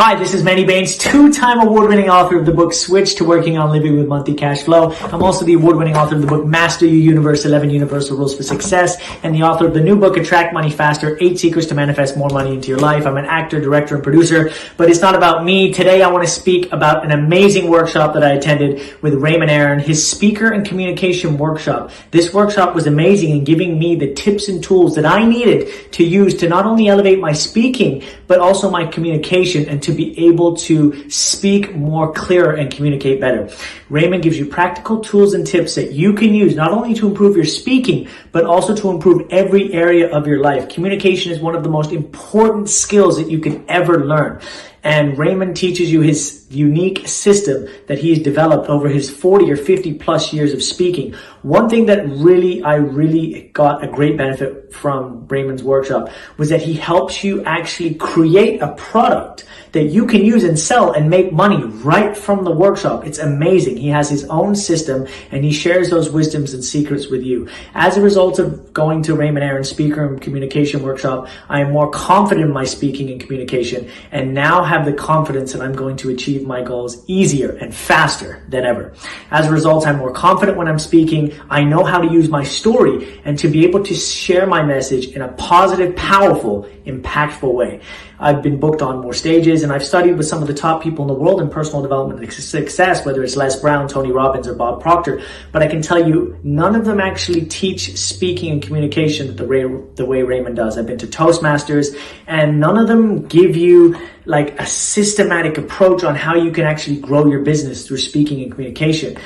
Hi, this is Manny Baines, two-time award-winning author of the book Switch to Working on Living with Monthly Cash Flow. I'm also the award-winning author of the book Master Your Universe, 11 Universal Rules for Success, and the author of the new book Attract Money Faster, 8 Secrets to Manifest More Money into Your Life. I'm an actor, director, and producer, but it's not about me. Today, I want to speak about an amazing workshop that I attended with Raymond, his speaker and communication workshop. This workshop was amazing in giving me the tips and tools that I needed to use to not only elevate my speaking, but also my communication and to be able to speak more clearer and communicate better. Raymond gives you practical tools and tips that you can use not only to improve your speaking, but also to improve every area of your life. Communication is one of the most important skills that you can ever learn. And Raymond teaches you his unique system that he's developed over his 40 or 50 plus years of speaking. One thing that I really got a great benefit from Raymond's workshop was that he helps you actually create a product that you can use and sell and make money right from the workshop. It's amazing. He has his own system and he shares those wisdoms and secrets with you. As a result of going to Raymond Aaron's speaker and communication workshop, I am more confident in my speaking and communication and now have the confidence that I'm going to achieve my goals easier and faster than ever. As a result, I'm more confident when I'm speaking. I know how to use my story and to be able to share my message in a positive, powerful, impactful way. I've been booked on more stages and I've studied with some of the top people in the world in personal development and success, whether it's Les Brown, Tony Robbins, or Bob Proctor. But I can tell you, none of them actually teach speaking and communication the way Raymond does. I've been to Toastmasters and none of them give you like a systematic approach on how you can actually grow your business through speaking and communication.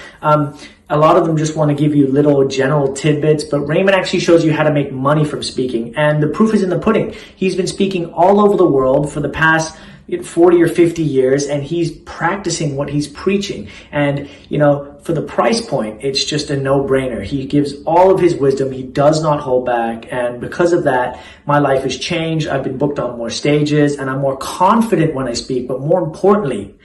A lot of them just want to give you little general tidbits, but Raymond actually shows you how to make money from speaking. And the proof is in the pudding. He's been speaking all over the world for the past 40 or 50 years, and he's practicing what he's preaching. And, for the price point, it's just a no-brainer. He gives all of his wisdom. He does not hold back. And because of that, my life has changed. I've been booked on more stages and I'm more confident when I speak. But more importantly,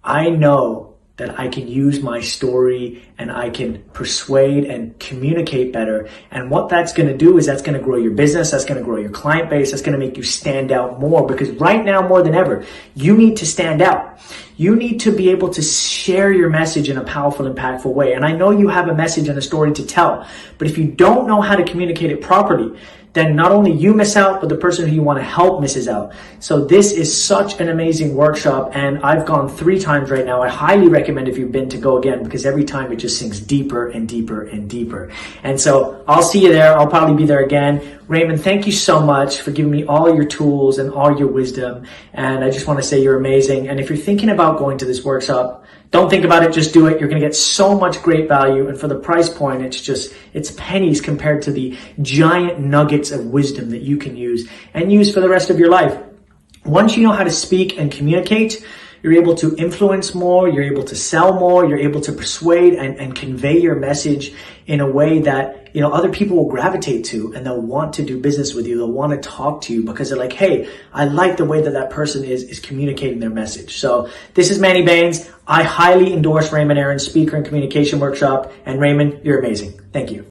I know that I can use my story and I can persuade and communicate better. And what that's going to do is that's going to grow your business. That's going to grow your client base. That's going to make you stand out more, because right now more than ever, you need to stand out. You need to be able to share your message in a powerful, impactful way. And I know you have a message and a story to tell, but if you don't know how to communicate it properly, then not only you miss out, but the person who you want to help misses out. So this is such an amazing workshop, and I've gone 3 times right now. I highly recommend if you've been to go again, because every time it just sinks deeper and deeper and deeper. And so I'll see you there. I'll probably be there again. Raymond, thank you so much for giving me all your tools and all your wisdom. And I just want to say you're amazing. And if you're thinking about going to this workshop, don't think about it, just do it. You're going to get so much great value. And for the price point, it's pennies compared to the giant nuggets of wisdom that you can use and use for the rest of your life. Once you know how to speak and communicate, you're able to influence more, you're able to sell more, you're able to persuade and convey your message in a way that, other people will gravitate to, and they'll want to do business with you. They'll want to talk to you because they're like, hey, I like the way that person is communicating their message. So this is Manny Baines. I highly endorse Raymond Aaron's speaker and communication workshop. And Raymond, you're amazing. Thank you.